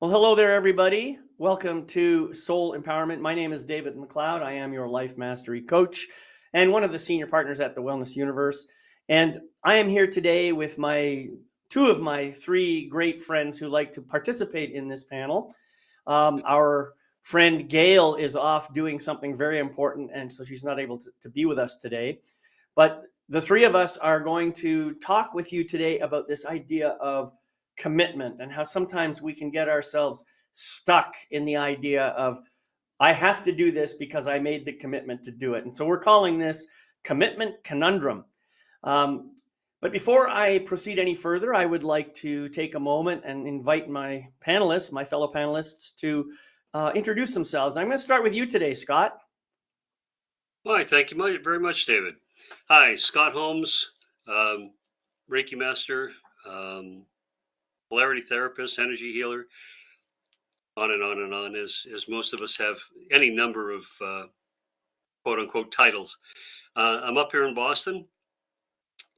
Well, hello there, everybody. Welcome to Soul Empowerment. My name is David McLeod. I am your life mastery coach and one of the senior partners at the Wellness Universe. And I am here today with two of my three great friends who like to participate in this panel. Our friend Gail is off doing something very important, and so she's not able to be with us today. But the three of us are going to talk with you today about this idea of commitment and how sometimes we can get ourselves stuck in the idea of, I have to do this because I made the commitment to do it. And so we're calling this Commitment Conundrum. But before I proceed any further, I would like to take a moment and invite my panelists, my fellow panelists, to introduce themselves. I'm going to start with you today, Scott. Hi, thank you very much, David. Hi, Scott Holmes, Reiki Master, polarity therapist, energy healer, on and on and on, as most of us have any number of quote unquote titles. I'm up here in Boston,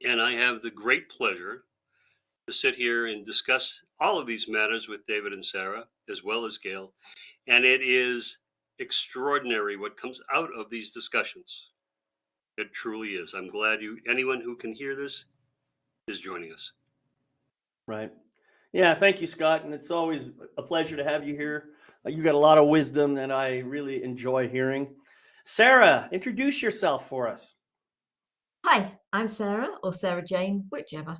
and I have the great pleasure to sit here and discuss all of these matters with David and Sarah, as well as Gail. And it is extraordinary what comes out of these discussions. It truly is. I'm glad anyone who can hear this is joining us. Right. Yeah, thank you, Scott. And it's always a pleasure to have you here. You got a lot of wisdom that I really enjoy hearing. Sarah, introduce yourself for us. Hi, I'm Sarah, or Sarah Jane, whichever.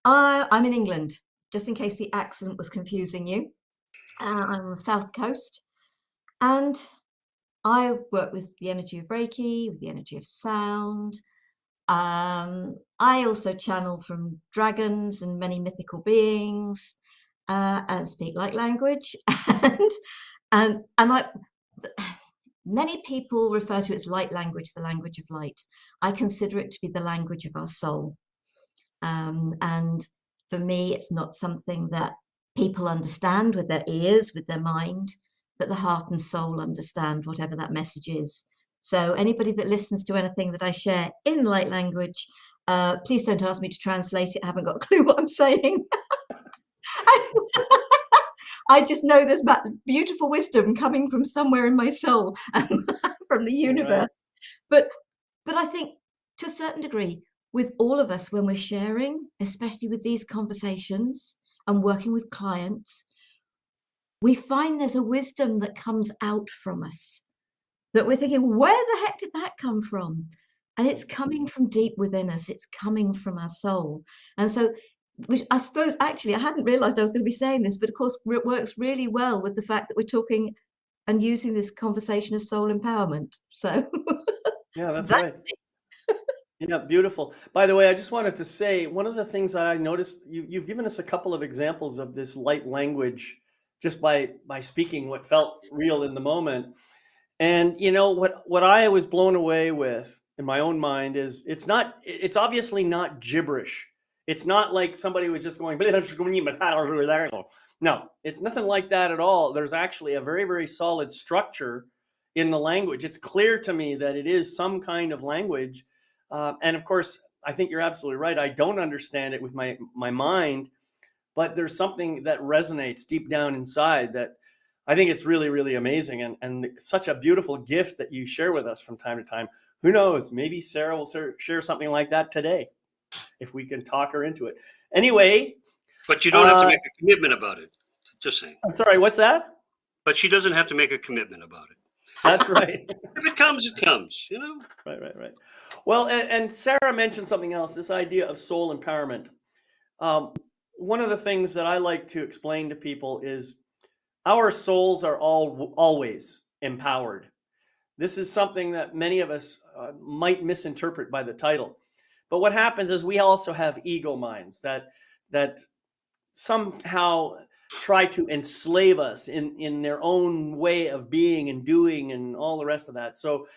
I'm in England, just in case the accent was confusing you. I'm on the South Coast, and I work with the energy of Reiki, with the energy of sound. I also channel from dragons and many mythical beings, and speak light language. and many people refer to it as light language, the language of light. I consider it to be the language of our soul. And for me, it's not something that people understand with their ears, with their mind, but the heart and soul understand whatever that message is. So anybody that listens to anything that I share in light language, please don't ask me to translate it. I haven't got a clue what I'm saying. I just know there's beautiful wisdom coming from somewhere in my soul, from the universe. Right. But I think to a certain degree, with all of us, when we're sharing, especially with these conversations and working with clients, we find there's a wisdom that comes out from us that we're thinking, where the heck did that come from? And it's coming from deep within us. It's coming from our soul. And so, which I suppose, actually, I hadn't realized I was going to be saying this, but of course, it works really well with the fact that we're talking and using this conversation as soul empowerment. So yeah, that's right. Yeah, beautiful. By the way, I just wanted to say, one of the things that I noticed, you've given us a couple of examples of this light language just by speaking what felt real in the moment. And you know what I was blown away with in my own mind is it's obviously not gibberish. It's not like somebody was just going, no, it's nothing like that at all. There's actually a very, very solid structure in the language. It's clear to me that it is some kind of language. And of course, I think you're absolutely right. I don't understand it with my mind, but there's something that resonates deep down inside that I think it's really, really amazing, and such a beautiful gift that you share with us from time to time. Who knows? Maybe Sarah will share something like that today, if we can talk her into it. Anyway. But you don't have to make a commitment about it. Just saying. I'm sorry, what's that? But she doesn't have to make a commitment about it. That's right. If it comes, it comes, you know? Right. Well, and Sarah mentioned something else, this idea of soul empowerment. One of the things that I like to explain to people is our souls are always empowered. This is something that many of us might misinterpret by the title. But what happens is we also have ego minds that somehow try to enslave us in their own way of being and doing and all the rest of that. So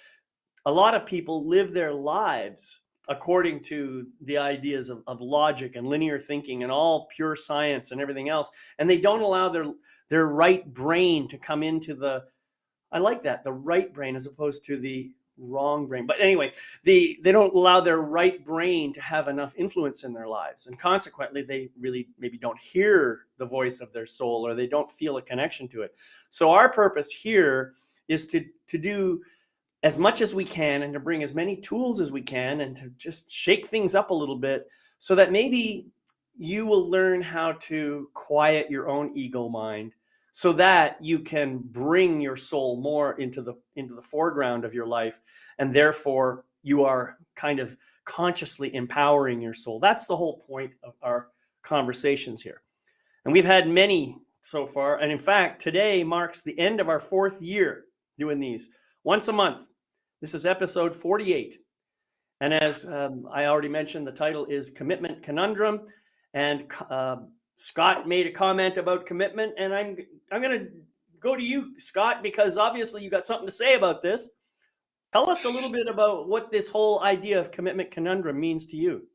a lot of people live their lives according to the ideas of logic and linear thinking and all pure science and everything else. And they don't allow their right brain to come into the right brain as opposed to the wrong brain. But anyway, they don't allow their right brain to have enough influence in their lives. And consequently, they really maybe don't hear the voice of their soul, or they don't feel a connection to it. So our purpose here is to do as much as we can and to bring as many tools as we can and to just shake things up a little bit so that maybe you will learn how to quiet your own ego mind so that you can bring your soul more into the foreground of your life, and therefore you are kind of consciously empowering your soul. That's the whole point of our conversations here. And we've had many so far, and in fact today marks the end of our 4th year doing these once a month. This is episode 48. And as I already mentioned, the title is Commitment Conundrum. And Scott made a comment about commitment, and I'm going to go to you, Scott, because obviously you got something to say about this. Tell us a little bit about what this whole idea of commitment conundrum means to you.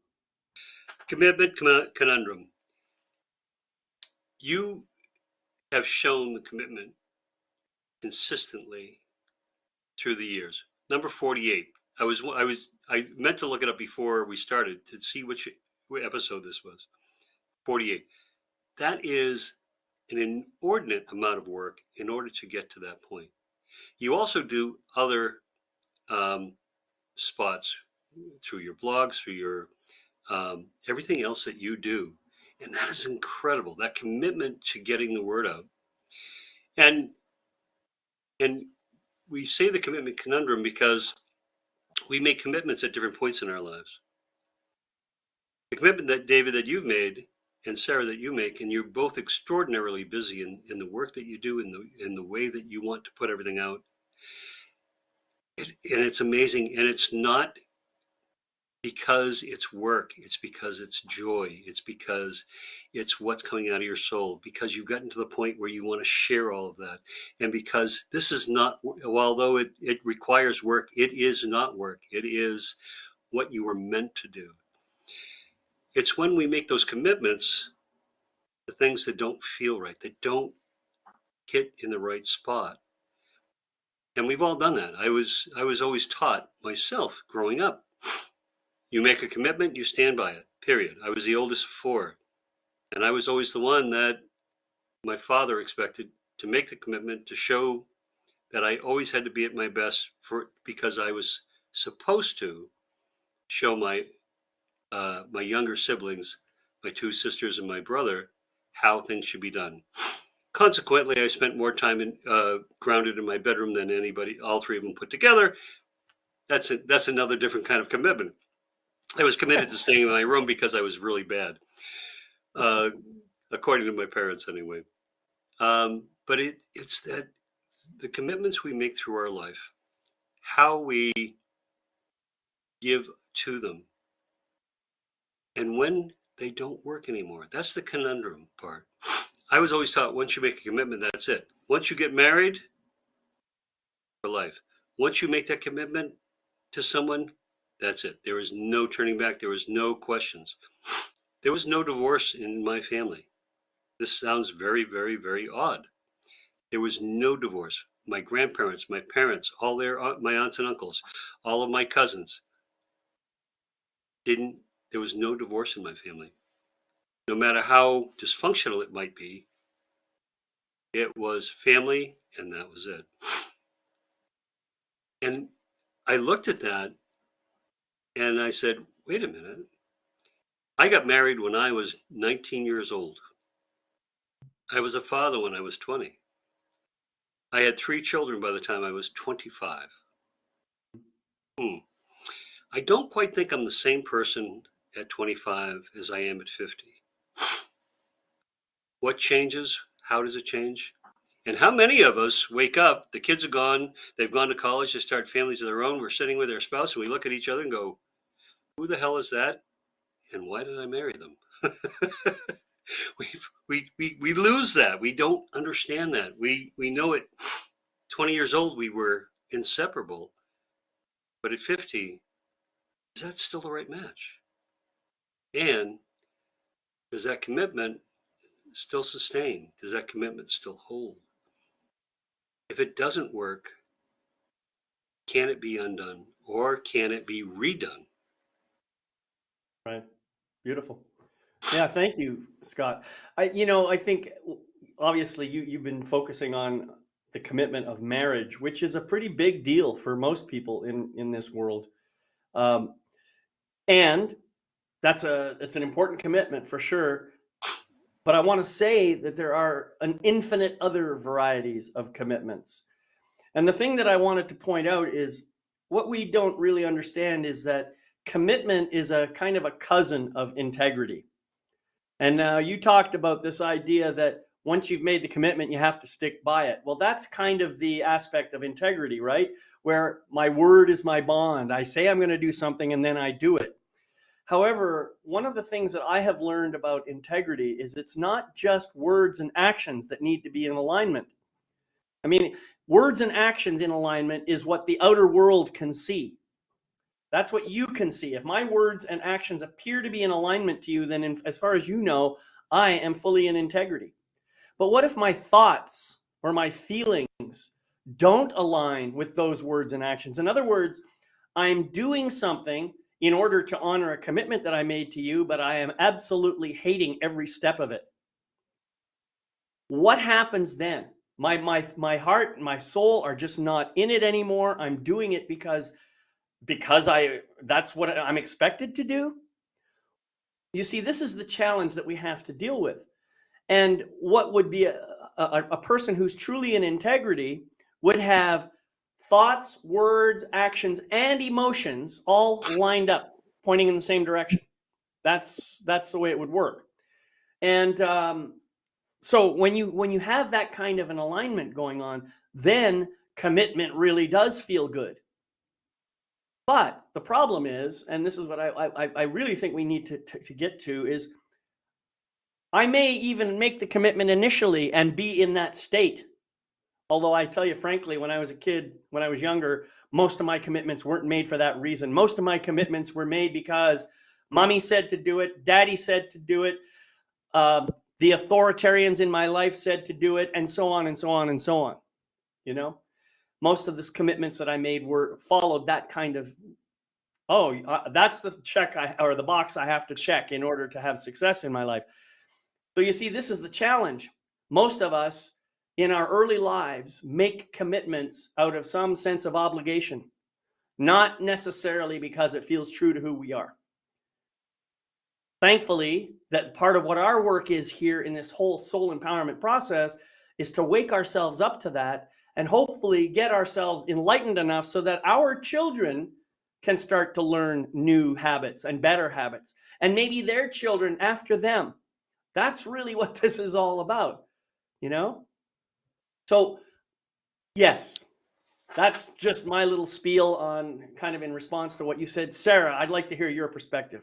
Commitment conundrum. You have shown the commitment consistently through the years. Number 48. I meant to look it up before we started to see which episode this was. 48. That is an inordinate amount of work in order to get to that point. You also do other spots through your blogs, through your everything else that you do. And that is incredible, that commitment to getting the word out. And we say the commitment conundrum because we make commitments at different points in our lives. The commitment that, David, that you've made, and Sarah, that you make, and you're both extraordinarily busy in the work that you do, in the way that you want to put everything out. And it's amazing. And it's not because it's work, it's because it's joy, it's because it's what's coming out of your soul, because you've gotten to the point where you want to share all of that. And because this is not, although it requires work, it is not work. It is what you were meant to do. It's when we make those commitments, the things that don't feel right, that don't hit in the right spot. And we've all done that. I was always taught myself growing up, you make a commitment, you stand by it, period. I was the oldest of 4. And I was always the one that my father expected to make the commitment, to show that I always had to be at my best, because I was supposed to show my younger siblings, my 2 sisters and my brother, how things should be done. Consequently, I spent more time grounded in my bedroom than anybody, all 3 of them put together. That's another different kind of commitment. I was committed to staying in my room because I was really bad, according to my parents anyway. But it's that the commitments we make through our life, how we give to them, and when they don't work anymore. That's the conundrum part. I was always taught, once you make a commitment, that's it. Once you get married, for life. Once you make that commitment to someone, that's it. There is no turning back. There is no questions. There was no divorce in my family. This sounds very, very, very odd. There was no divorce. My grandparents, my parents, all my aunts and uncles, all of my cousins there was no divorce in my family. No matter how dysfunctional it might be, it was family, and that was it. And I looked at that and I said, wait a minute. I got married when I was 19 years old. I was a father when I was 20. I had 3 children by the time I was 25. I don't quite think I'm the same person at 25 as I am at 50. What changes? How does it change? And how many of us wake up, the kids are gone, they've gone to college, they start families of their own, we're sitting with their spouse, and we look at each other and go, who the hell is that? And why did I marry them? we lose that. We don't understand that. We know it. 20 years old, we were inseparable. But at 50, is that still the right match? And does that commitment still sustain? Does that commitment still hold? If it doesn't work, can it be undone, or can it be redone? Right. Beautiful. Yeah, thank you, Scott. I think obviously you've been focusing on the commitment of marriage, which is a pretty big deal for most people in this world. Um, and it's an important commitment for sure. But I want to say that there are an infinite other varieties of commitments. And the thing that I wanted to point out is what we don't really understand is that commitment is a kind of a cousin of integrity. And you talked about this idea that once you've made the commitment, you have to stick by it. Well, that's kind of the aspect of integrity, right? Where my word is my bond. I say I'm going to do something and then I do it. However, one of the things that I have learned about integrity is it's not just words and actions that need to be in alignment. I mean, words and actions in alignment is what the outer world can see. That's what you can see. If my words and actions appear to be in alignment to you, then as far as you know, I am fully in integrity. But what if my thoughts or my feelings don't align with those words and actions? In other words, I'm doing something in order to honor a commitment that I made to you, but I am absolutely hating every step of it. What happens then? My heart and my soul are just not in it anymore. I'm doing it because that's what I'm expected to do. You see, this is the challenge that we have to deal with. And what would be a person who's truly in integrity would have thoughts, words, actions, and emotions all lined up, pointing in the same direction. That's the way it would work. And so when you have that kind of an alignment going on, then commitment really does feel good. But the problem is, and this is what I really think we need to get to, is I may even make the commitment initially and be in that state. Although I tell you frankly, when I was a kid, when I was younger, most of my commitments weren't made for that reason. Most of my commitments were made because mommy said to do it, daddy said to do it, the authoritarians in my life said to do it, and so on and so on and so on. You know, most of the commitments that I made were followed that kind of, that's the check or the box I have to check in order to have success in my life. So you see, this is the challenge. Most of us in our early lives make commitments out of some sense of obligation, not necessarily because it feels true to who we are. Thankfully, that part of what our work is here in this whole soul empowerment process is to wake ourselves up to that and hopefully get ourselves enlightened enough so that our children can start to learn new habits and better habits, and maybe their children after them. That's really what this is all about, you know? So, yes, that's just my little spiel on kind of in response to what you said. Sarah, I'd like to hear your perspective.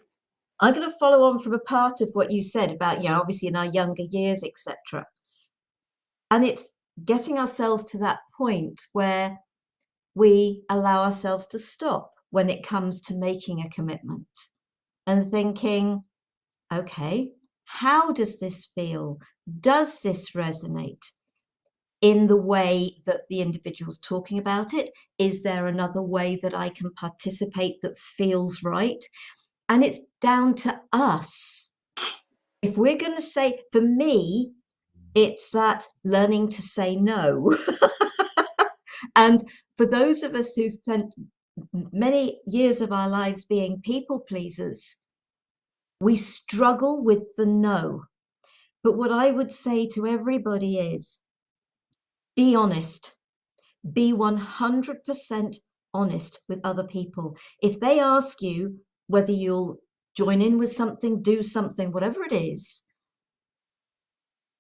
I'm going to follow on from a part of what you said about, obviously in our younger years, etc. And it's getting ourselves to that point where we allow ourselves to stop when it comes to making a commitment and thinking, okay, how does this feel? Does this resonate in the way that the individual's talking about it? Is there another way that I can participate that feels right? And it's down to us. If we're going to say, for me, it's that learning to say no. And for those of us who've spent many years of our lives being people pleasers, we struggle with the no. But what I would say to everybody is be honest, be 100% honest with other people. If they ask you whether you'll join in with something, do something, whatever it is,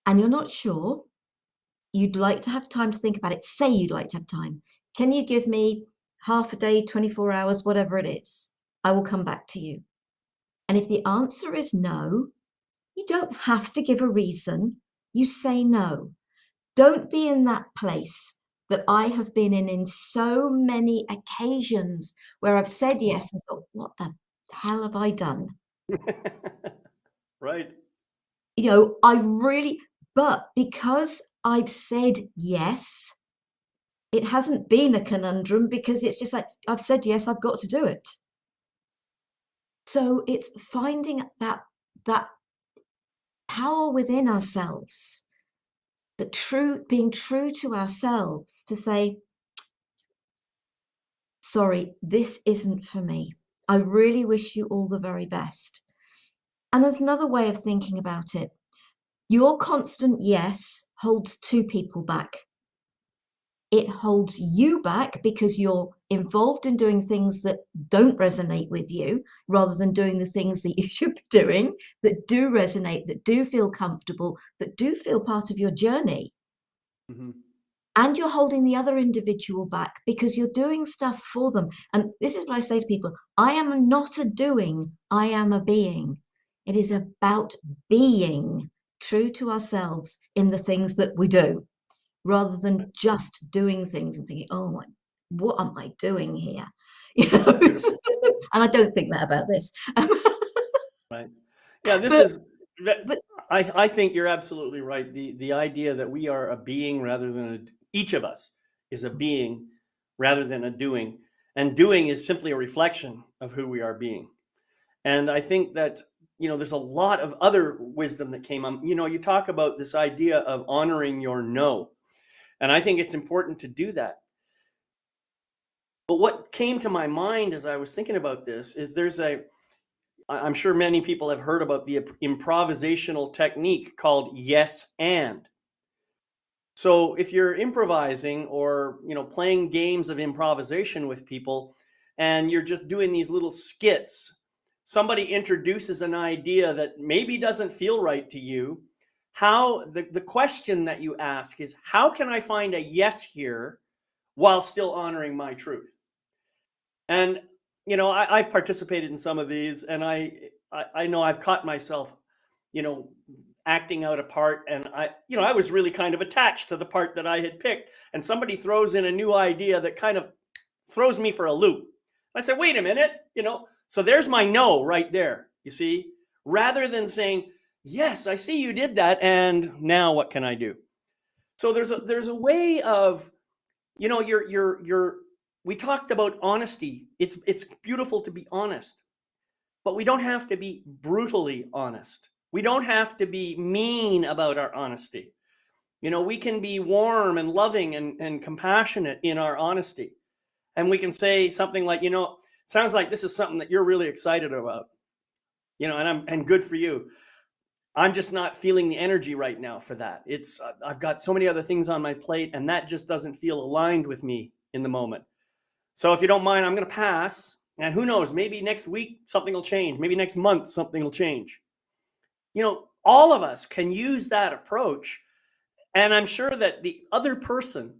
and you're not sure, you'd like to have time to think about it, say you'd like to have time. Can you give me half a day, 24 hours, whatever it is? I will come back to you. And if the answer is no, you don't have to give a reason. You say no. Don't be in that place that I have been in so many occasions where I've said yes and thought, what the hell have I done? Right. But because I'd said yes, it hasn't been a conundrum because it's just like, I've said yes, I've got to do it. So it's finding that power within ourselves, being true to ourselves, to say, sorry, this isn't for me. I really wish you all the very best. And there's another way of thinking about it. Your constant yes holds two people back. It holds you back because you're involved in doing things that don't resonate with you, rather than doing the things that you should be doing, that do resonate, that do feel comfortable, that do feel part of your journey. Mm-hmm. And you're holding the other individual back because you're doing stuff for them. And this is what I say to people: I am not a doing, I am a being. It is about being true to ourselves in the things that we do, rather than just doing things and thinking, oh my, what am I doing here? You know, Beautiful. and I don't think that about this. Right. Yeah, this but is but I think you're absolutely right. The idea that we are a being rather than each of us is a being rather than a doing. And doing is simply a reflection of who we are being. And I think that, there's a lot of other wisdom that came on. You talk about this idea of honoring your no. And I think it's important to do that. But what came to my mind as I was thinking about this is I'm sure many people have heard about the improvisational technique called yes and. So if you're improvising or, playing games of improvisation with people and you're just doing these little skits, somebody introduces an idea that maybe doesn't feel right to you. The question that you ask is, how can I find a yes here while still honoring my truth? And I've participated in some of these, and I know I've caught myself, you know, acting out a part, and I was really kind of attached to the part that I had picked, and somebody throws in a new idea that kind of throws me for a loop. I said, wait a minute, so there's my no right there. You see, rather than saying, yes, I see you did that, and now what can I do? So there's a way of, you're we talked about honesty. It's beautiful to be honest, but we don't have to be brutally honest. We don't have to be mean about our honesty. We can be warm and loving and compassionate in our honesty. And we can say something like, sounds like this is something that you're really excited about, and good for you. I'm just not feeling the energy right now for that. I've got so many other things on my plate, and that just doesn't feel aligned with me in the moment. So if you don't mind, I'm going to pass. And who knows, maybe next week something will change. Maybe next month something will change. All of us can use that approach. And I'm sure that the other person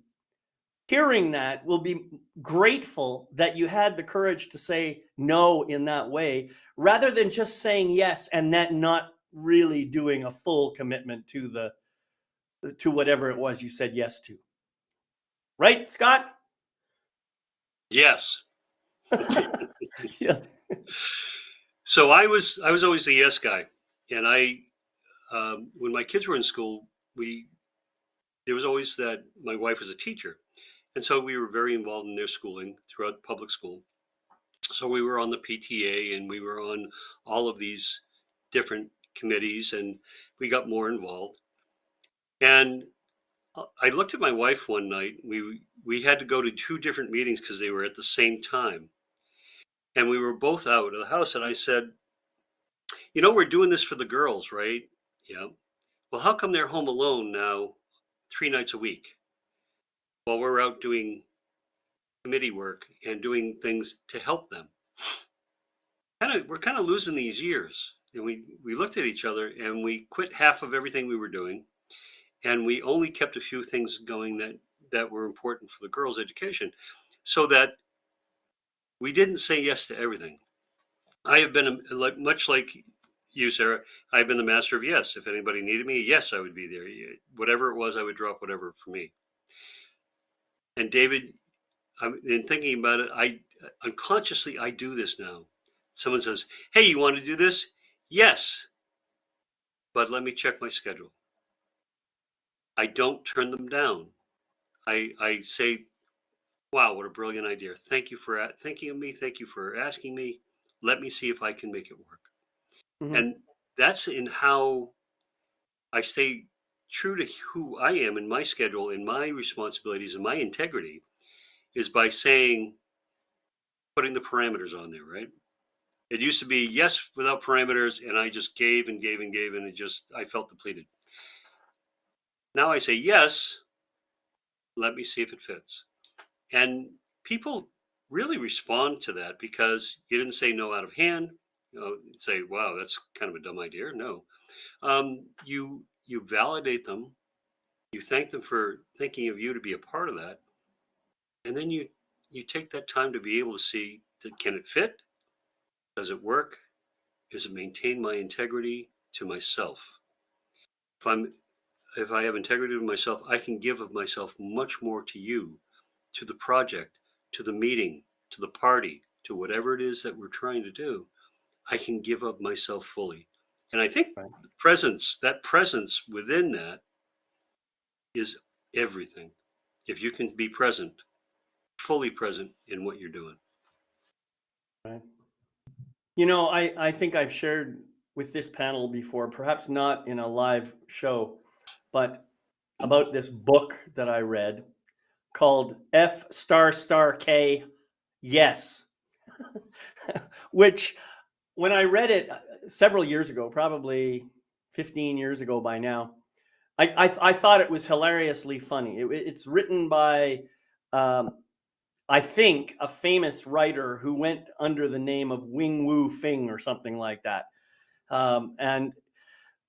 hearing that will be grateful that you had the courage to say no in that way, rather than just saying yes and that not really doing a full commitment to whatever it was you said yes to. Right, Scott? Yes. Yeah. So I was always the yes guy, and when my kids were in school, there was always that my wife was a teacher, and so we were very involved in their schooling throughout public school. So we were on the PTA and we were on all of these different committees, and we got more involved. And I looked at my wife one night. We had to go to two different meetings because they were at the same time, and we were both out of the house. And I said, we're doing this for the girls, right? Yeah. Well, how come they're home alone now 3 nights a week while we're out doing committee work and doing things to help them? We're kind of losing these years. And we looked at each other and we quit half of everything we were doing, and we only kept a few things going that were important for the girls' education, so that we didn't say yes to everything. I have been much like you, Sarah. I've been the master of yes. If anybody needed me, yes, I would be there. Whatever it was, I would drop whatever for me. And David, in thinking about it, I unconsciously I do this now. Someone says, "Hey, you want to do this?" Yes, but let me check my schedule. I don't turn them down. I say, wow, what a brilliant idea. Thank you for thinking of me. Thank you for asking me. Let me see if I can make it work. Hmm. And that's in how I stay true to who I am in my schedule, in my responsibilities, and my integrity is by saying, putting the parameters on there, right? It used to be yes without parameters, and I just gave and gave and gave, and I felt depleted. Now I say yes, let me see if it fits. And people really respond to that because you didn't say no out of hand. Say, wow, that's kind of a dumb idea. No, you validate them, you thank them for thinking of you to be a part of that, and then you take that time to be able to see that can it fit? Does it work? Does it maintain my integrity to myself? If I'm if I have integrity to myself, I can give of myself much more to you, to the project, to the meeting, to the party, to whatever it is that we're trying to do. I can give up myself fully. And I think Right. that presence within that is everything. If you can be present, fully present in what you're doing. Right. I think I've shared with this panel before, perhaps not in a live show, but about this book that I read called F star star K Yes, which when I read it several years ago, probably 15 years ago by now, I thought it was hilariously funny. It's written by, um, I think, a famous writer who went under the name of Wing Wu Fing or something like that. And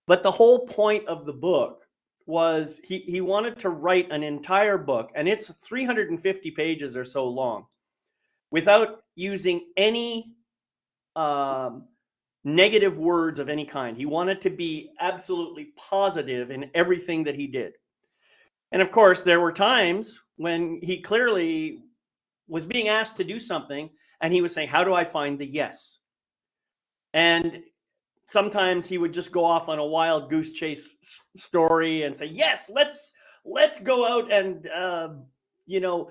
but the whole point of the book was he wanted to write an entire book, and it's 350 pages or so long, without using any um, negative words of any kind. He wanted to be absolutely positive in everything that he did. And of course, there were times when he clearly was being asked to do something and he was saying, how do I find the yes? And sometimes he would just go off on a wild goose chase story and say, yes, let's go out and you know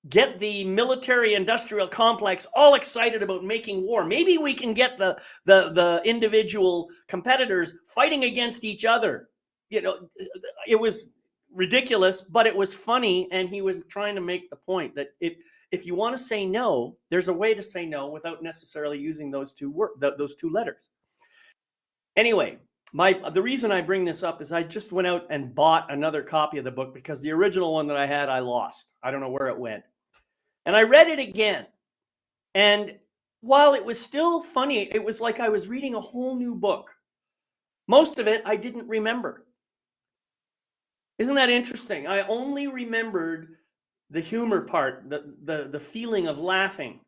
get the military industrial complex all excited about making war. Maybe we can get the individual competitors fighting against each other. It was ridiculous, but it was funny, and he was trying to make the point that if you want to say no, there's a way to say no without necessarily using those two letters. Anyway, the reason I bring this up is I just went out and bought another copy of the book because the original one that I had I lost. I don't know where it went. And I read it again. And while it was still funny, it was like I was reading a whole new book. Most of it I didn't remember. Isn't that interesting? I only remembered the humor part, the feeling of laughing.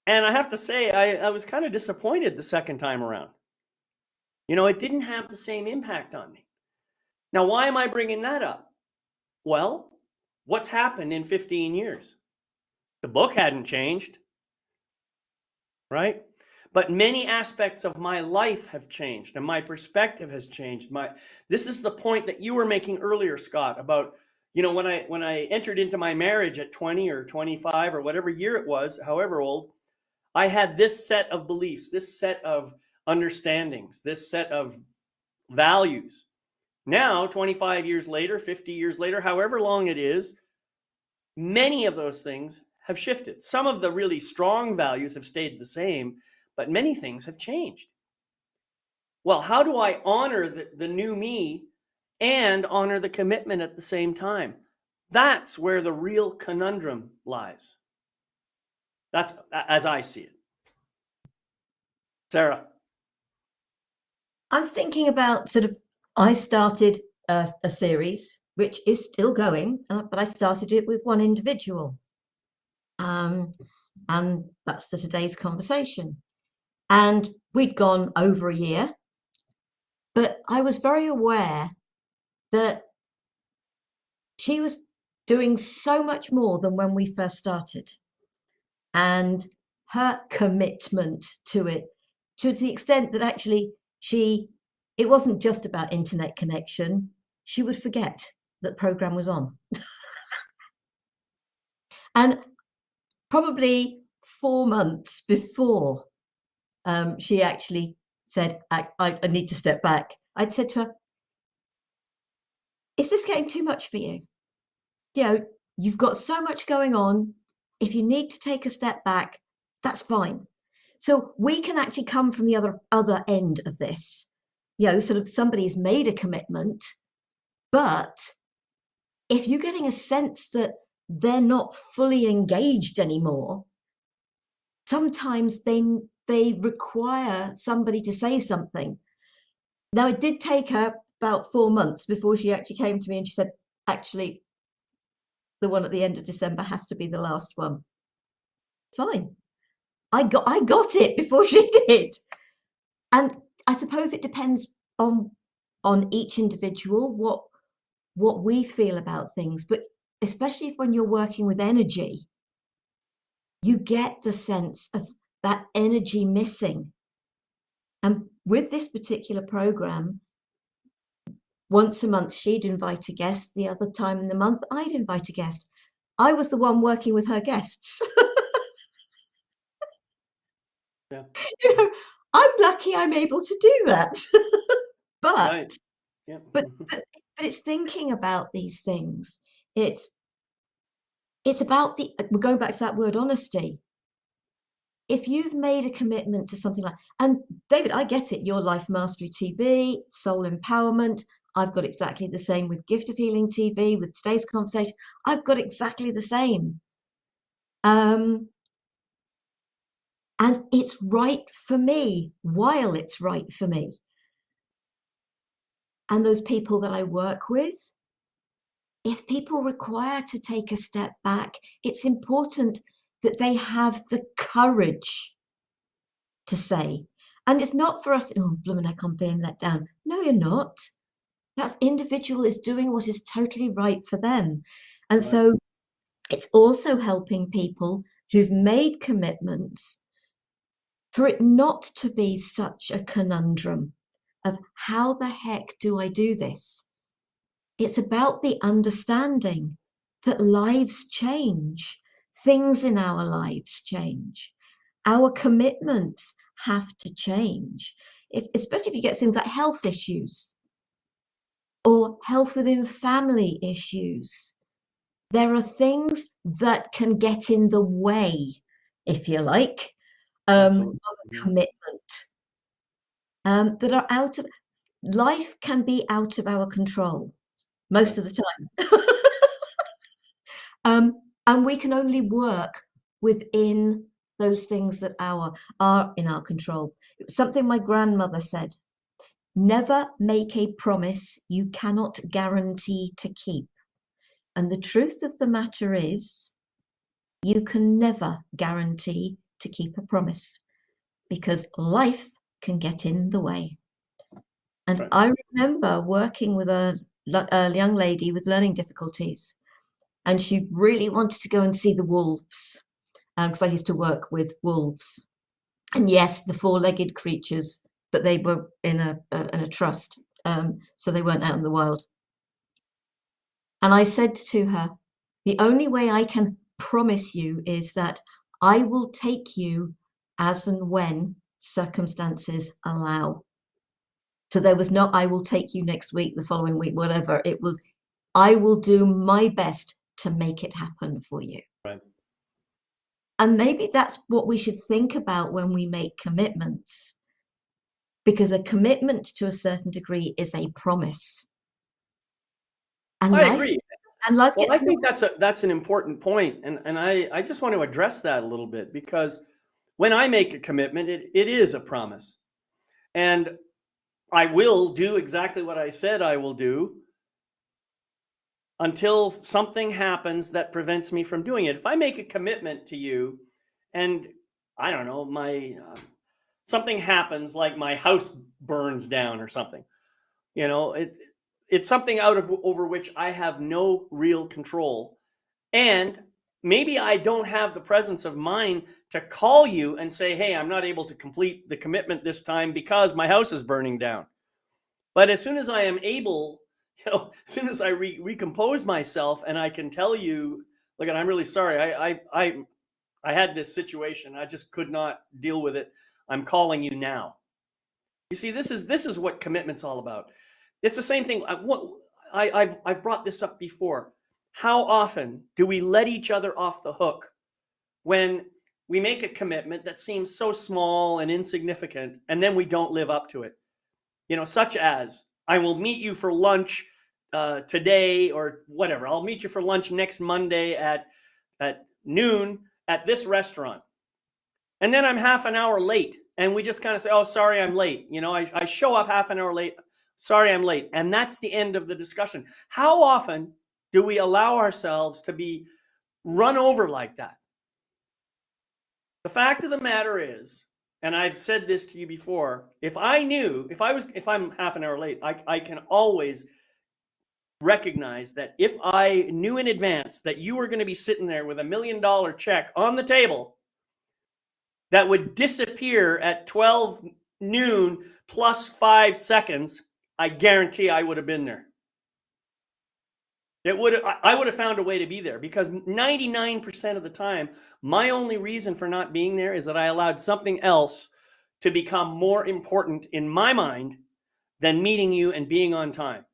And I have to say, I was kind of disappointed the second time around. It didn't have the same impact on me. Now, why am I bringing that up? Well, what's happened in 15 years? The book hadn't changed, right? But many aspects of my life have changed and my perspective has changed. This is the point that you were making earlier, Scott, about when I entered into my marriage at 20 or 25 or whatever year it was, however old, I had this set of beliefs, this set of understandings, this set of values. Now, 25 years later, 50 years later, however long it is, many of those things have shifted. Some of the really strong values have stayed the same, but many things have changed. Well, how do I honor the new me and honor the commitment at the same time? That's where the real conundrum lies. That's as I see it. Sarah. I'm thinking about I started a series which is still going, but I started it with one individual. And that's today's conversation. And we'd gone over a year, but I was very aware that she was doing so much more than when we first started. And her commitment to it, to the extent that actually it wasn't just about internet connection. She would forget that program was on. And probably 4 months before she actually said, I need to step back, I'd said to her, is this getting too much for you? You know, you've got so much going on. If you need to take a step back, that's fine. So we can actually come from the other end of this. You know, sort of somebody's made a commitment, but if you're getting a sense that they're not fully engaged anymore, sometimes they require somebody to say something. Now, it did take her about 4 months before she actually came to me and she said, actually, the one at the end of December has to be the last one. Fine. I got it before she did. And I suppose it depends on each individual, what we feel about things, but especially when you're working with energy, you get the sense of that energy missing. And with this particular program, once a month she'd invite a guest, the other time in the month I'd invite a guest. I was the one working with her guests. Yeah. You know, I'm lucky I'm able to do that. but Right. Yeah. but but it's thinking about these things. It's about we're going back to that word honesty. If you've made a commitment to something like, and David, I get it, your Life Mastery TV, soul empowerment, I've got exactly the same with Gift of Healing TV, with today's conversation, I've got exactly the same. And it's right for me while it's right for me. And those people that I work with, if people require to take a step back, it's important that they have the courage to say. And it's not for us, oh, blooming heck, I'm being let down. No, you're not. That individual is doing what is totally right for them. And Right. so it's also helping people who've made commitments for it not to be such a conundrum of how the heck do I do this? It's about the understanding that lives change, things in our lives change, our commitments have to change. Especially if you get things like health issues or health within family issues. There are things that can get in the way, if you like, of Absolutely. a commitment, that are out of life, can be out of our control most of the time. And we can only work within those things that are in our control. It was something my grandmother said: never make a promise you cannot guarantee to keep. And the truth of the matter is, you can never guarantee to keep a promise because life can get in the way. And Right. I remember working with a young lady with learning difficulties, and she really wanted to go and see the wolves, because I used to work with wolves. And yes, the four-legged creatures, but they were in a trust, so they weren't out in the wild. And I said to her, the only way I can promise you is that I will take you as and when circumstances allow. So there was no, I will take you next week, the following week, whatever. It was, I will do my best to make it happen for you. Right. And maybe that's what we should think about when we make commitments, because a commitment to a certain degree is a promise. And I life agree. Well, I gets think that's an important point, and I just want to address that a little bit, because when I make a commitment, it is a promise, and I will do exactly what I said I will do until something happens that prevents me from doing it. If I make a commitment to you, and I don't know, my something happens, like my house burns down or something, you know, it's something out of over which I have no real control. And maybe I don't have the presence of mind to call you and say, hey, I'm not able to complete the commitment this time because my house is burning down. But as soon as I am able, as soon as I recompose myself and I can tell you, look, I'm really sorry. I had this situation. I just could not deal with it. I'm calling you now. You see, this is what commitment's all about. It's the same thing. I've brought this up before. How often do we let each other off the hook when we make a commitment that seems so small and insignificant, and then we don't live up to it? Such as, I will meet you for lunch today, or whatever. I'll meet you for lunch next Monday at noon at this restaurant. And then I'm half an hour late, and we just kind of say, oh, sorry, I'm late. I show up half an hour late. Sorry, I'm late. And that's the end of the discussion. How often do we allow ourselves to be run over like that? The fact of the matter is, and I've said this to you before, if I'm half an hour late, I can always recognize that if I knew in advance that you were going to be sitting there with $1 million check on the table that would disappear at 12 noon plus 5 seconds, I guarantee I would have been there. I would have found a way to be there, because 99% of the time, my only reason for not being there is that I allowed something else to become more important in my mind than meeting you and being on time.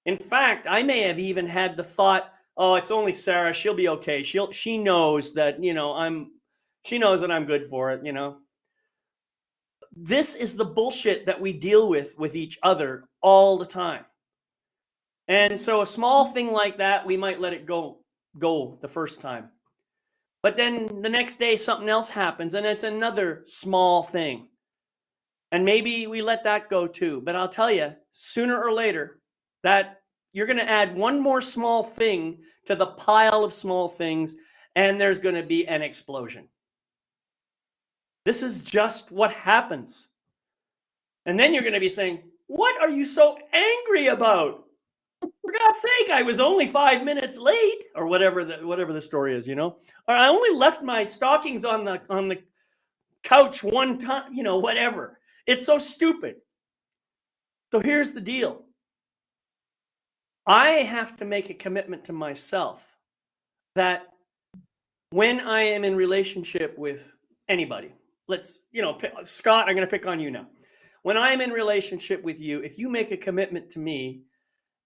In fact, I may have even had the thought, oh, it's only Sarah, she'll be okay. She knows that, she knows that I'm good for it, This is the bullshit that we deal with each other all the time. And so a small thing like that, we might let it go the first time. But then the next day something else happens, and it's another small thing. And maybe we let that go too. But I'll tell you, sooner or later, that you're going to add one more small thing to the pile of small things, and there's going to be an explosion. This is just what happens. And then you're going to be saying, what are you so angry about? For God's sake, I was only 5 minutes late, or whatever the story is, Or I only left my stockings on the couch one time, whatever. It's so stupid. So here's the deal. I have to make a commitment to myself that when I am in relationship with anybody, Scott, I'm going to pick on you now. When I'm in relationship with you, if you make a commitment to me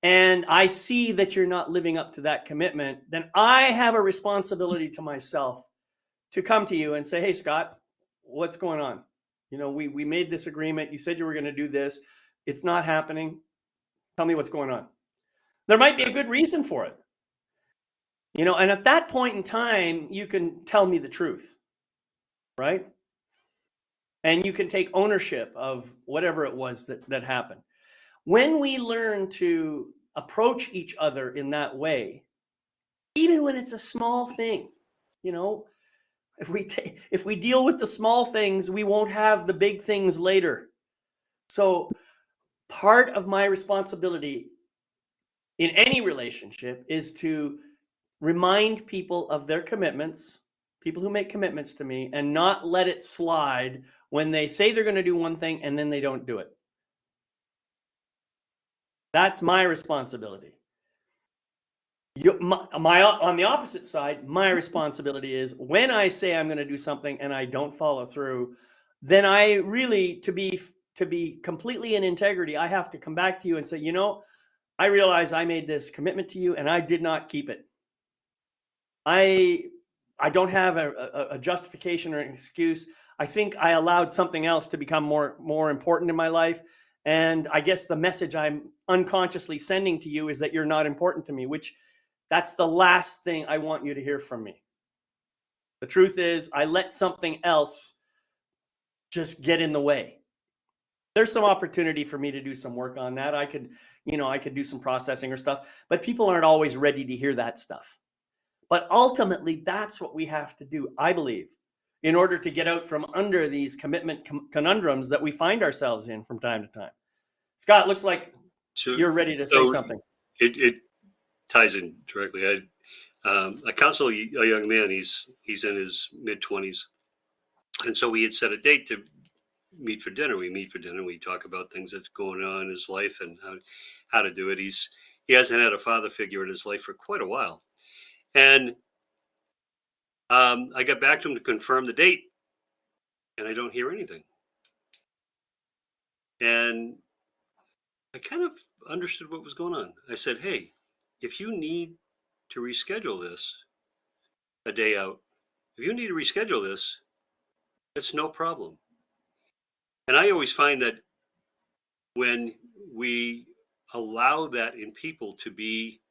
and I see that you're not living up to that commitment, then I have a responsibility to myself to come to you and say, hey, Scott, what's going on? We made this agreement. You said you were going to do this. It's not happening. Tell me what's going on. There might be a good reason for it. And at that point in time, you can tell me the truth, right? And you can take ownership of whatever it was that happened. When we learn to approach each other in that way, even when it's a small thing, if we deal with the small things, we won't have the big things later. So part of my responsibility in any relationship is to remind people of their commitments, people who make commitments to me, and not let it slide when they say they're going to do one thing and then they don't do it. That's my responsibility. On the opposite side, my responsibility is when I say I'm going to do something and I don't follow through, then I really, to be completely in integrity, I have to come back to you and say, I realize I made this commitment to you and I did not keep it. I don't have a justification or an excuse. I think I allowed something else to become more important in my life. And I guess the message I'm unconsciously sending to you is that you're not important to me, which that's the last thing I want you to hear from me. The truth is, I let something else just get in the way. There's some opportunity for me to do some work on that. I could do some processing or stuff, but people aren't always ready to hear that stuff. But ultimately, that's what we have to do, I believe, in order to get out from under these commitment conundrums that we find ourselves in from time to time. Scott, looks like you're ready to say something. It ties in directly. I counsel a young man. He's in his mid-20s, and so we had set a date to meet for dinner. We meet for dinner. We talk about things that's going on in his life and how to do it. He hasn't had a father figure in his life for quite a while. And I got back to him to confirm the date, and I don't hear anything. And I kind of understood what was going on. I said, hey, if you need to reschedule this a day out, if you need to reschedule this, it's no problem. And I always find that when we allow that in people to be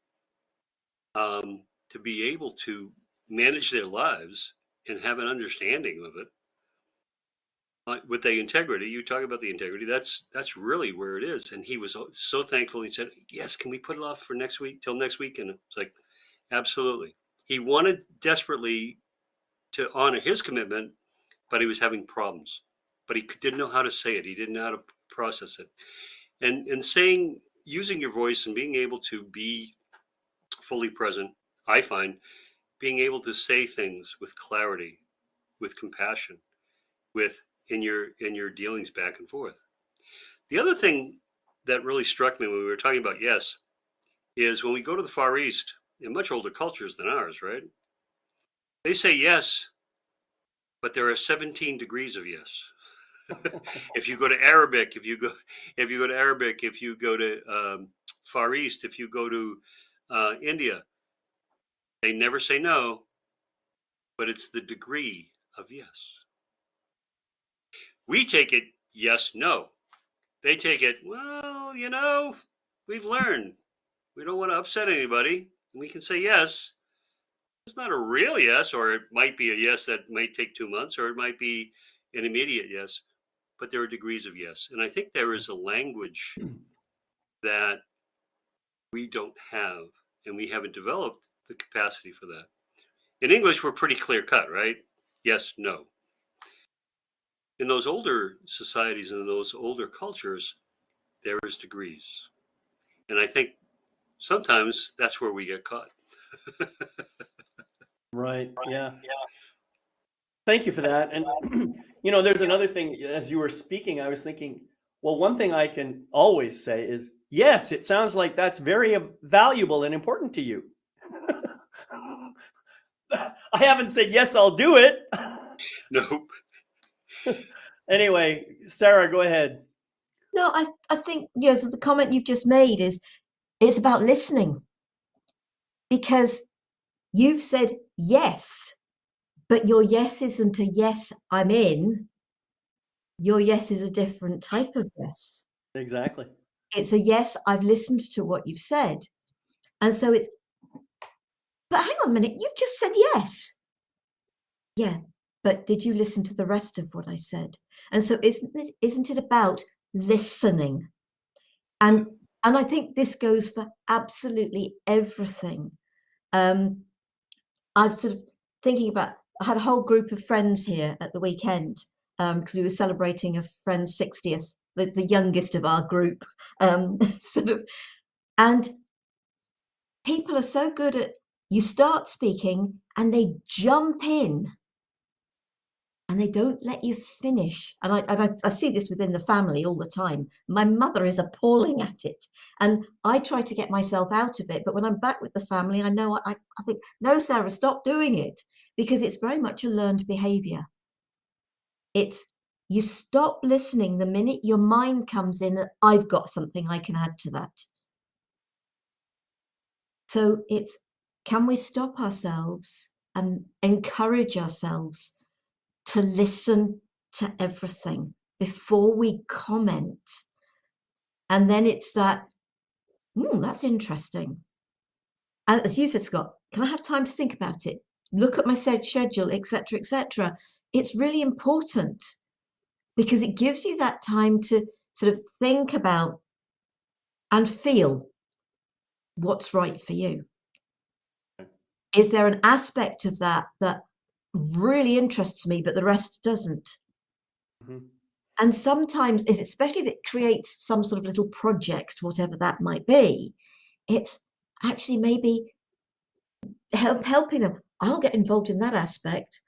able to manage their lives and have an understanding of it, with the integrity, you talk about the integrity, that's really where it is. And he was so thankful. He said, yes, can we put it off for next week, till next week? And it's like, absolutely. He wanted desperately to honor his commitment, but he was having problems, but he didn't know how to say it. He didn't know how to process it. And saying, using your voice and being able to be fully present, I find being able to say things with clarity, with compassion, with in your dealings back and forth. The other thing that really struck me when we were talking about yes is when we go to the Far East, in much older cultures than ours, right? They say yes, but there are 17 degrees of yes. If you go to Arabic, if you go to Arabic, if you go to Far East, if you go to India, they never say no, but it's the degree of yes. We take it yes, no. They take it, well, we've learned. We don't want to upset anybody. We can say yes. It's not a real yes, or it might be a yes that might take 2 months, or it might be an immediate yes, but there are degrees of yes. And I think there is a language that we don't have, and we haven't developed the capacity for that. In English, we're pretty clear cut, right? Yes, no. In those older societies and in those older cultures, there is degrees. And I think sometimes that's where we get caught. Right. Yeah. Thank you for that. And there's another thing. As you were speaking, I was thinking, well, one thing I can always say is, yes, it sounds like that's very valuable and important to you. I haven't said yes, I'll do it. Nope. Anyway, Sarah, go ahead. No, I think the comment you've just made is it's about listening, because you've said yes, but your yes isn't a yes, I'm in. Your yes is a different type of yes. Exactly. It's a yes, I've listened to what you've said. And so but hang on a minute, you've just said yes. Yeah, but did you listen to the rest of what I said? And so isn't it about listening? And I think this goes for absolutely everything. I've sort of thinking about, I had a whole group of friends here at the weekend, because we were celebrating a friend's 60th, the youngest of our group, sort of, and people are so good at, you start speaking and they jump in and they don't let you finish. And I see this within the family all the time. My mother is appalling at it, and I try to get myself out of it. But when I'm back with the family, I know I think, no, Sarah, stop doing it, because it's very much a learned behavior. It's, you stop listening the minute your mind comes in, I've got something I can add to that. So it's, can we stop ourselves and encourage ourselves to listen to everything before we comment? And then it's that, that's interesting. And as you said, Scott, can I have time to think about it? Look at my schedule, etc., etc. It's really important, because it gives you that time to sort of think about and feel what's right for you. Is there an aspect of that really interests me, but the rest doesn't? Mm-hmm. And sometimes, especially if it creates some sort of little project, whatever that might be, it's actually maybe helping them. I'll get involved in that aspect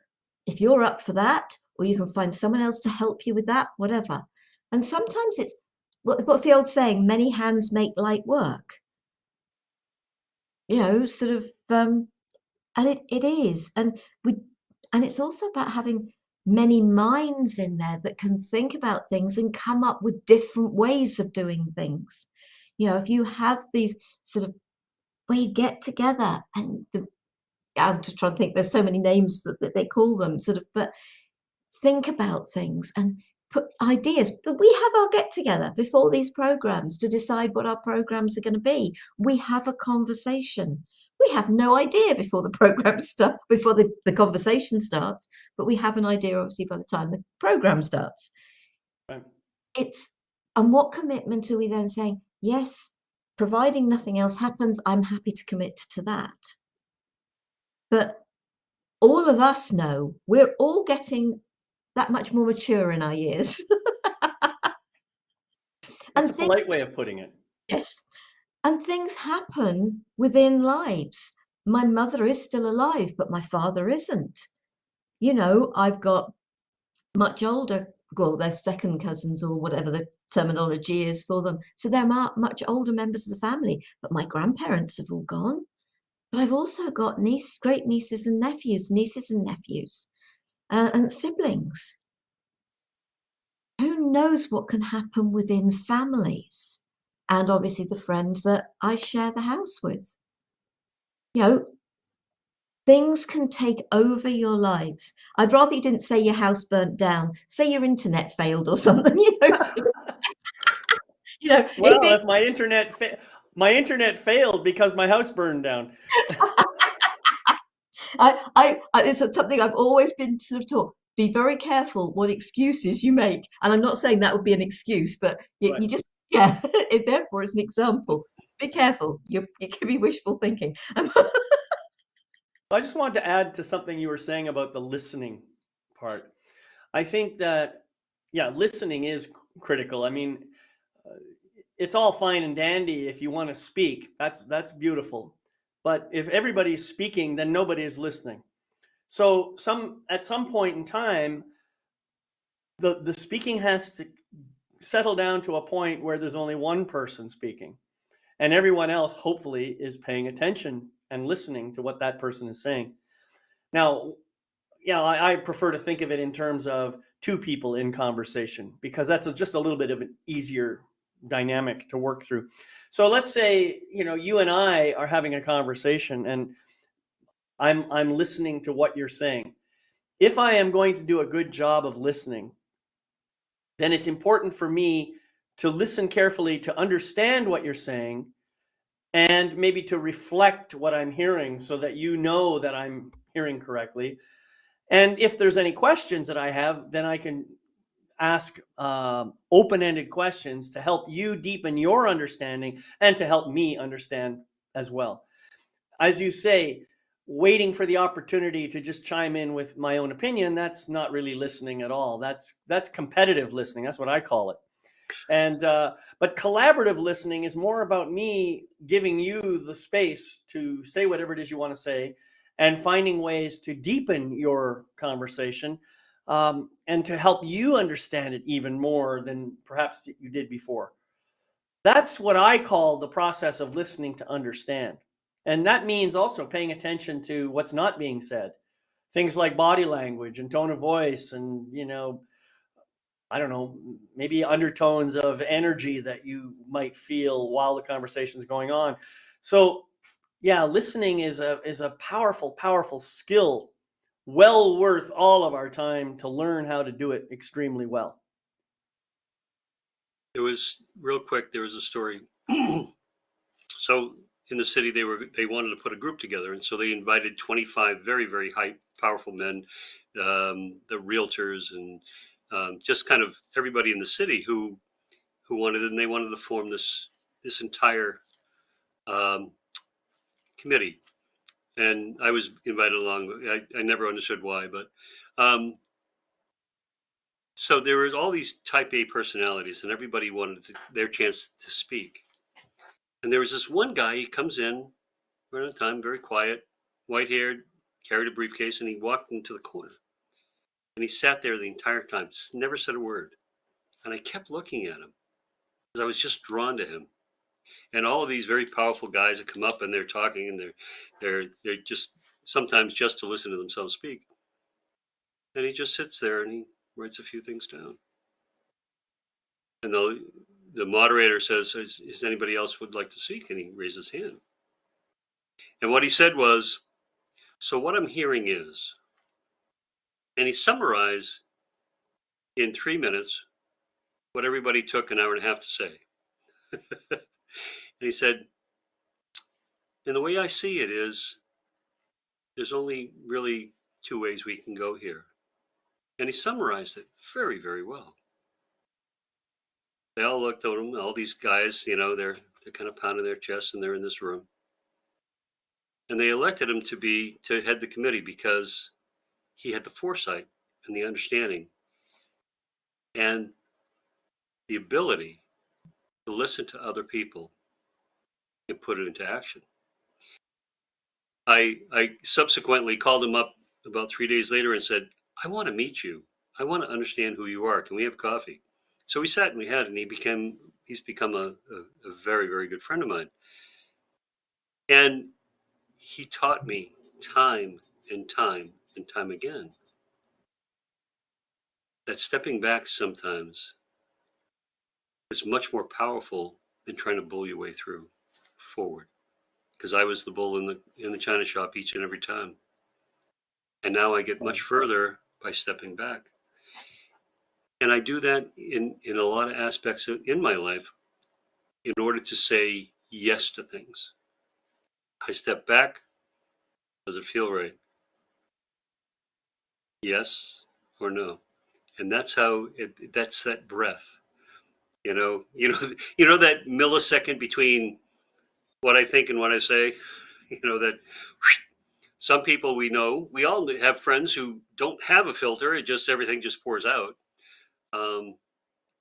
if you're up for that, or you can find someone else to help you with that, whatever. And sometimes it's, what's the old saying? Many hands make light work. Sort of, And it is. And it's also about having many minds in there that can think about things and come up with different ways of doing things. If you have these sort of where you get together and I'm just trying to think, there's so many names that they call them, sort of, but think about things and put ideas. But we have our get together before these programs to decide what our programs are going to be. We have a conversation. We have no idea before the program start, before the conversation starts, but we have an idea obviously by the time the program starts. Right. And what commitment are we then saying? Yes, providing nothing else happens, I'm happy to commit to that. But all of us know we're all getting that much more mature in our years. That's a And things, polite way of putting it. yes, and things happen within lives. My mother is still alive, but my father isn't. I've got much older, well, they're second cousins or whatever the terminology is for them. So they're much older members of the family, but my grandparents have all gone. But I've also got great nieces and nephews, and siblings. Who knows what can happen within families? And obviously the friends that I share the house with. Things can take over your lives. I'd rather you didn't say your house burnt down, say your internet failed or something, Well, if my internet failed because my house burned down. It's something I've always been sort of taught. Be very careful what excuses you make. And I'm not saying that would be an excuse, but Right. you just, yeah, therefore it's an example. Be careful. You can be wishful thinking. I just wanted to add to something you were saying about the listening part. I think that, yeah, listening is critical. I mean, uh, it's all fine and dandy if you want to speak. That's beautiful. But if everybody's speaking, then nobody is listening. So at some point in time, the speaking has to settle down to a point where there's only one person speaking, and everyone else hopefully is paying attention and listening to what that person is saying. Now, yeah, I prefer to think of it in terms of two people in conversation because that's just a little bit of an easier dynamic to work through. So let's say, you and I are having a conversation and I'm listening to what you're saying. If I am going to do a good job of listening, then it's important for me to listen carefully to understand what you're saying and maybe to reflect what I'm hearing so that you know that I'm hearing correctly. And if there's any questions that I have, then I can ask open-ended questions to help you deepen your understanding and to help me understand as well. As you say, waiting for the opportunity to just chime in with my own opinion, that's not really listening at all. That's competitive listening. That's what I call it. And but collaborative listening is more about me giving you the space to say whatever it is you want to say and finding ways to deepen your conversation, and to help you understand it even more than perhaps you did before. That's what I call the process of listening to understand. And that means also paying attention to what's not being said. Things like body language and tone of voice and, I don't know, maybe undertones of energy that you might feel while the conversation is going on. So, yeah, listening is a powerful, powerful skill, well worth all of our time to learn how to do it extremely well. It was real quick. There was a story. So in the city, they wanted to put a group together, and so they invited 25 very, very high, powerful men, the realtors, and just kind of everybody in the city who wanted, and they wanted to form this entire um, committee. And I was invited along. I never understood why, but um, so there was all these type A personalities, and everybody wanted their chance to speak. And there was this one guy. He comes in right on time, very quiet, white haired, carried a briefcase, and he walked into the corner. And he sat there the entire time, never said a word. And I kept looking at him because I was just drawn to him. And all of these very powerful guys that come up and they're talking and they're just sometimes just to listen to themselves speak. And he just sits there and he writes a few things down. And the moderator says, is anybody else would like to speak? And he raises his hand. And what he said was, so what I'm hearing is, and he summarized in 3 minutes what everybody took an hour and a half to say. And he said, and the way I see it is, there's only really two ways we can go here. And he summarized it very, very well. They all looked at him, all these guys, they're kind of pounding their chests and they're in this room. And they elected him to head the committee because he had the foresight and the understanding and the ability to listen to other people and put it into action. I subsequently called him up about 3 days later and said, I want to meet you. I want to understand who you are. Can we have coffee? So we sat and we had, and he's become a very, very good friend of mine. And he taught me time and time and time again that stepping back sometimes is much more powerful than trying to bull your way through forward. Because I was the bull in the china shop each and every time. And now I get much further by stepping back. And I do that in a lot of aspects in my life in order to say yes to things. I step back. Does it feel right? Yes or no? And that's how that's that breath. You know that millisecond between what I think and what I say. That some people we all have friends who don't have a filter. Everything just pours out.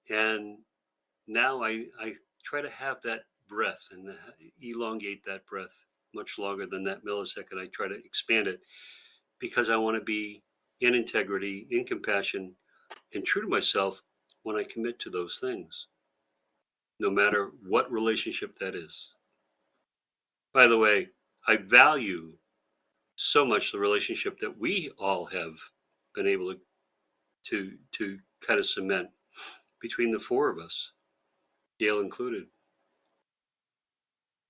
And now I try to have that breath and elongate that breath much longer than that millisecond. I try to expand it because I want to be in integrity, in compassion, and true to myself when I commit to those things, no matter what relationship that is. By the way, I value so much the relationship that we all have been able to kind of cement between the four of us, Gail included,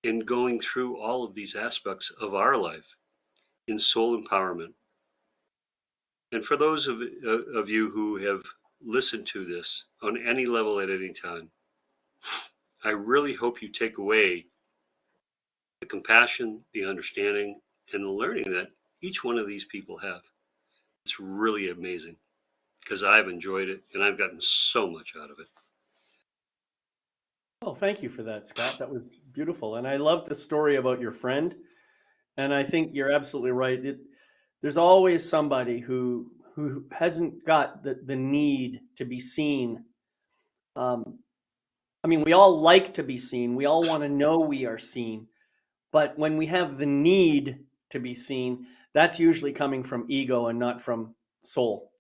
in going through all of these aspects of our life in soul empowerment. And for those of you who have listened to this on any level at any time, I really hope you take away the compassion, the understanding, and the learning that each one of these people have. It's really amazing because I've enjoyed it and I've gotten so much out of it. Well, thank you for that, Scott. That was beautiful. And I love the story about your friend. And I think you're absolutely right. There's always somebody who hasn't got the need to be seen. We all like to be seen. We all want to know we are seen. But when we have the need to be seen, that's usually coming from ego and not from soul.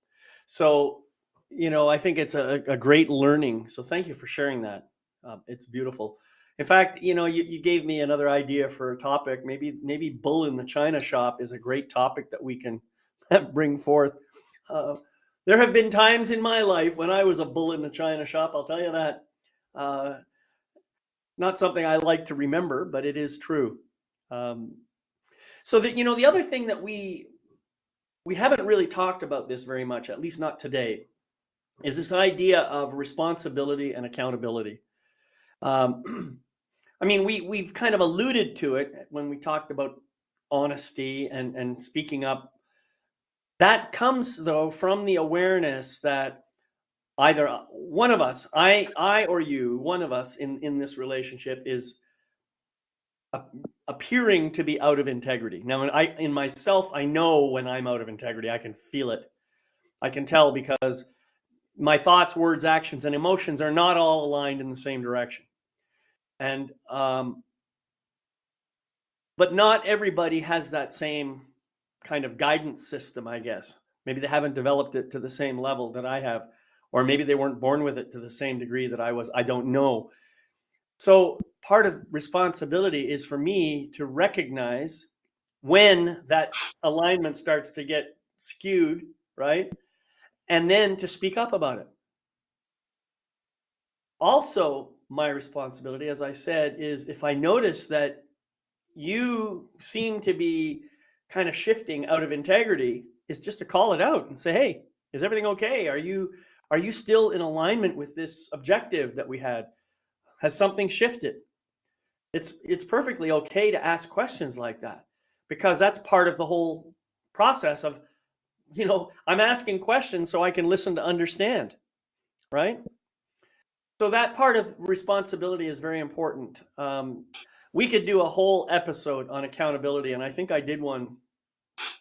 So, I think it's a great learning. So thank you for sharing that. It's beautiful. In fact, you gave me another idea for a topic. Maybe bull in the china shop is a great topic that we can bring forth. Uh, there have been times in my life when I was a bull in the china shop. I'll tell you that. Uh, Not something I like to remember, but it is true. Um, so that the other thing that we haven't really talked about this very much, at least not today, is this idea of responsibility and accountability. We've kind of alluded to it when we talked about honesty and speaking up. That comes though from the awareness that either one of us, I or you, one of us in this relationship is appearing to be out of integrity. Now, in myself, I know when I'm out of integrity. I can feel it. I can tell because my thoughts, words, actions, and emotions are not all aligned in the same direction. And but not everybody has that same kind of guidance system, I guess. Maybe they haven't developed it to the same level that I have, or maybe they weren't born with it to the same degree that I was. I don't know. So part of responsibility is for me to recognize when that alignment starts to get skewed, right? And then to speak up about it. Also, my responsibility, as I said, is if I notice that you seem to be kind of shifting out of integrity, is just to call it out and say, hey, is everything okay? Are you still in alignment with this objective that we had? Has something shifted? It's perfectly okay to ask questions like that, because that's part of the whole process of, I'm asking questions so I can listen to understand, right? So that part of responsibility is very important. We could do a whole episode on accountability, and I think I did one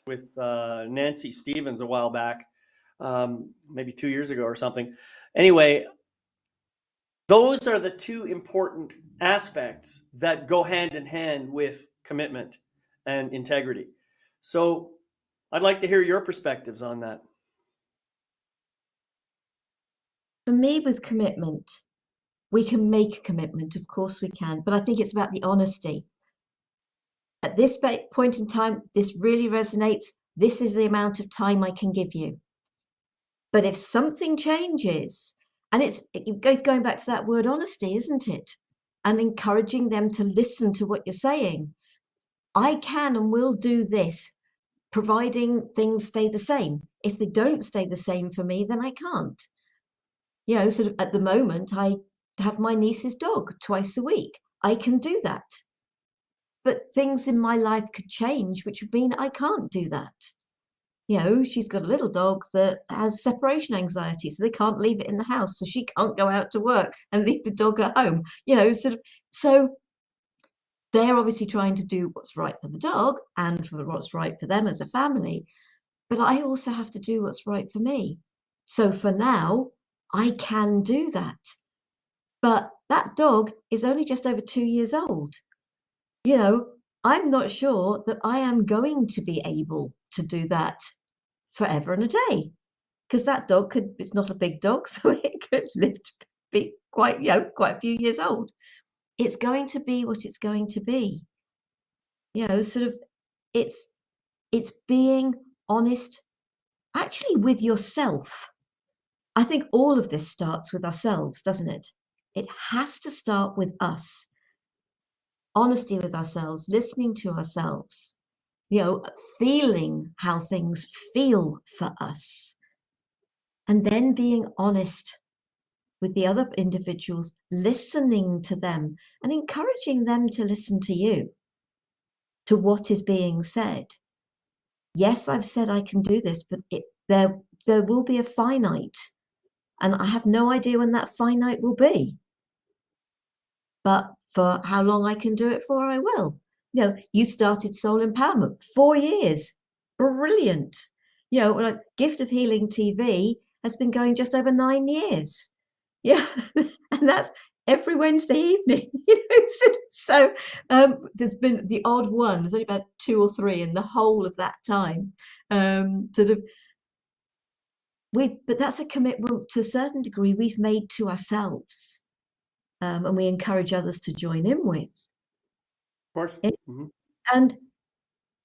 with Nancy Stevens a while back, maybe 2 years ago or something. Anyway, those are the two important aspects that go hand in hand with commitment and integrity. So I'd like to hear your perspectives on that. For me, with commitment, we can make a commitment, of course we can, but I think it's about the honesty. At this point in time, this really resonates. This is the amount of time I can give you. But if something changes, and it's going back to that word honesty, isn't it? And encouraging them to listen to what you're saying. I can and will do this, providing things stay the same. If they don't stay the same for me, then I can't. Sort of at the moment, I have my niece's dog twice a week. I can do that. But things in my life could change, which would mean I can't do that. She's got a little dog that has separation anxiety, so they can't leave it in the house, so she can't go out to work and leave the dog at home. So they're obviously trying to do what's right for the dog and for what's right for them as a family. But I also have to do what's right for me. So for now, I can do that. But that dog is only just over 2 years old. I'm not sure that I am going to be able to do that forever and a day, because that dog it's not a big dog, so it could live to be quite a few years old. It's going to be what it's going to be. Sort of it's being honest actually with yourself. I think all of this starts with ourselves, doesn't it? It has to start with us. Honesty with ourselves, listening to ourselves, feeling how things feel for us, and then being honest with the other individuals, listening to them and encouraging them to listen to you, to what is being said. Yes, I've said I can do this, but there will be a finite, and I have no idea when that finite will be. But for how long I can do it for, I will. You started Soul Empowerment 4 years. Brilliant. Like Gift of Healing TV has been going just over 9 years. Yeah. And that's every Wednesday evening. So there's been the odd one. There's only about 2 or 3 in the whole of that time. But that's a commitment to a certain degree we've made to ourselves. And we encourage others to join in with. Of course. Mm-hmm. And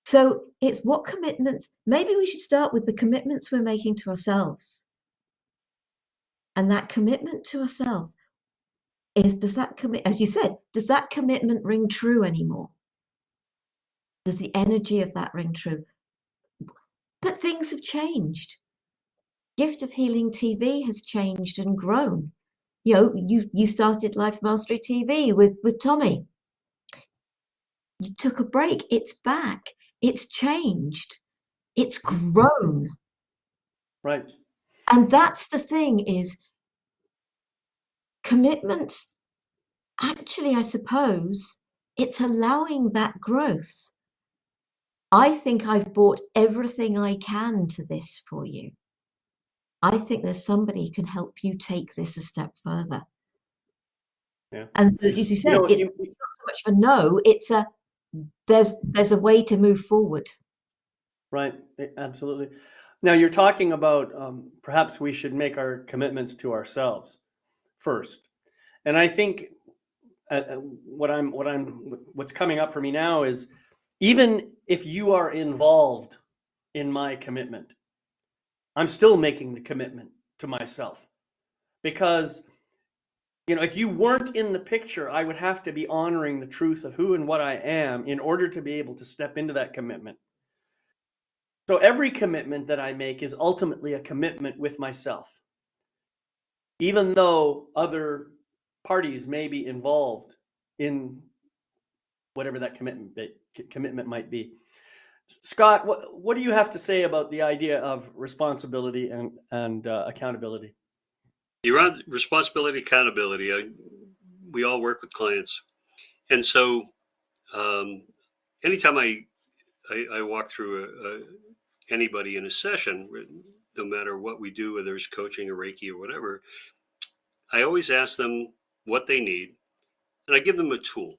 so it's what commitments, maybe we should start with the commitments we're making to ourselves. And that commitment to ourselves does that as you said, does that commitment ring true anymore? Does the energy of that ring true? But things have changed. Gift of Healing TV has changed and grown. You started Life Mastery TV with Tommy. You took a break. It's back. It's changed. It's grown. Right. And that's the thing, is commitments, actually, I suppose, it's allowing that growth. I think I've brought everything I can to this for you. I think there's somebody who can help you take this a step further. Yeah. And as you said, it's not so much for no, it's there's a way to move forward. Right. Absolutely. Now you're talking about perhaps we should make our commitments to ourselves first. And I think what's coming up for me now is even if you are involved in my commitment, I'm still making the commitment to myself. Because, if you weren't in the picture, I would have to be honoring the truth of who and what I am in order to be able to step into that commitment. So every commitment that I make is ultimately a commitment with myself, even though other parties may be involved in whatever that commitment might be. Scott, what do you have to say about the idea of responsibility and accountability? You're on responsibility, accountability. We all work with clients. And so anytime I walk through anybody in a session, no matter what we do, whether it's coaching or Reiki or whatever, I always ask them what they need, and I give them a tool.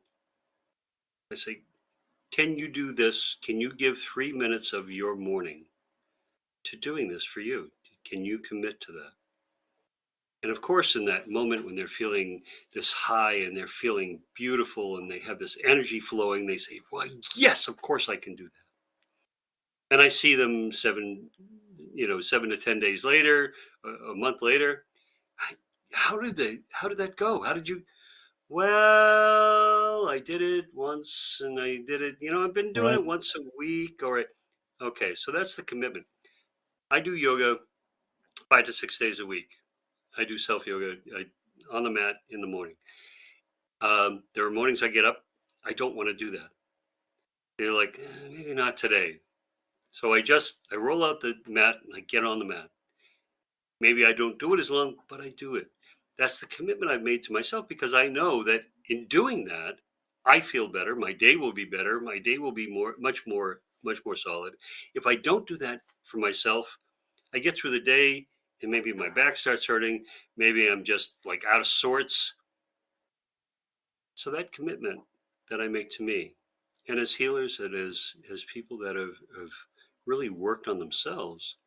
I say, can you do this? Can you give 3 minutes of your morning to doing this for you? Can you commit to that? And of course, in that moment when they're feeling this high and they're feeling beautiful and they have this energy flowing, they say, well, yes, of course I can do that. And I see them 7 to 10 days later, a month later. How did that go? How did you? Well, I did it once and I did it, I've been doing Right. it once a week. Okay. So that's the commitment. I do yoga 5 to 6 days a week. I do self yoga on the mat in the morning. There are mornings I get up, I don't want to do that. They're like, maybe not today. So I roll out the mat and I get on the mat. Maybe I don't do it as long, but I do it. That's the commitment I've made to myself, because I know that in doing that, I feel better. My day will be better. My day will be much more solid. If I don't do that for myself, I get through the day and maybe my back starts hurting. Maybe I'm just like out of sorts. So that commitment that I make to me, and as healers and as people that have really worked on themselves,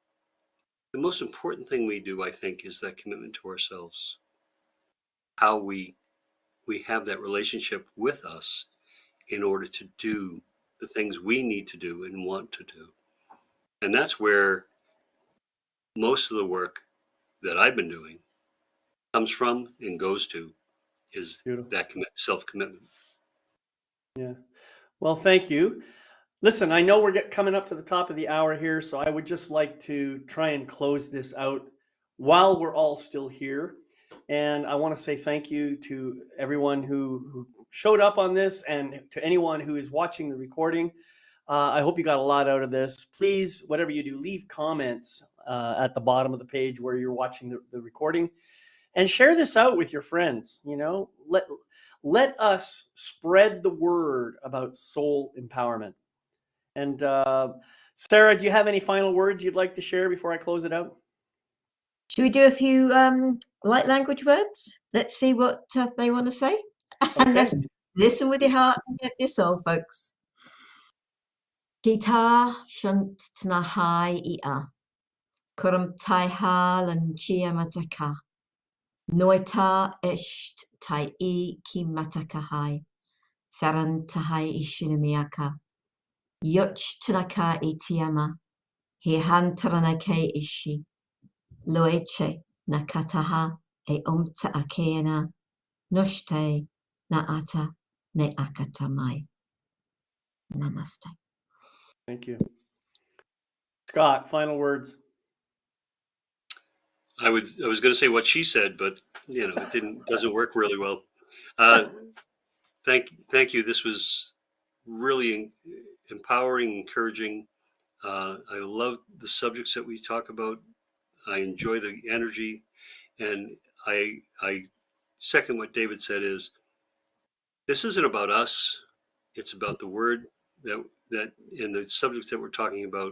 the most important thing we do, I think, is that commitment to ourselves. How we have that relationship with us in order to do the things we need to do and want to do. And that's where most of the work that I've been doing comes from and goes to, is Beautiful. that self-commitment. Yeah. Well, thank you. Listen, I know we're coming up to the top of the hour here, so I would just like to try and close this out while we're all still here. And I want to say thank you to everyone who showed up on this, and to anyone who is watching the recording. I hope you got a lot out of this. Please, whatever you do, leave comments at the bottom of the page where you're watching the recording, and share this out with your friends. Let us spread the word about soul empowerment. And Sarah, do you have any final words you'd like to share before I close it out? Should we do a few light language words? Let's see what they want to say. And let's listen with your heart and get your soul, folks. Kita shunt tnahai ia. Kurum tai hal and chiamataka. Noita esht tai I ki matakahai. Feran tahai ishinamiaka. Yuch tanaka itiama. He hantaranake ishi. Loeche nakataha e umta akeana. Noshte na ata ne akatamai. Namaste. Thank you. Scott, final words. I was going to say what she said, but it doesn't work really well. Thank you. This was really empowering, encouraging. I love the subjects that we talk about. I enjoy the energy, and I second what David said. Is this isn't about us? It's about the word that in the subjects that we're talking about,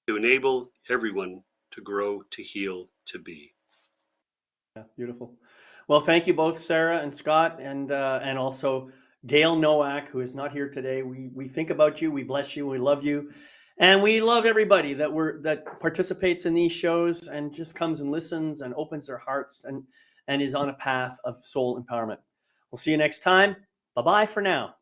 to enable everyone to grow, to heal, to be. Yeah, beautiful. Well, thank you both, Sarah and Scott, and also Gail Nowak, who is not here today. We think about you, we bless you, we love you, and we love everybody that participates in these shows and just comes and listens and opens their hearts and is on a path of soul empowerment. We'll see you next time. Bye-bye for now.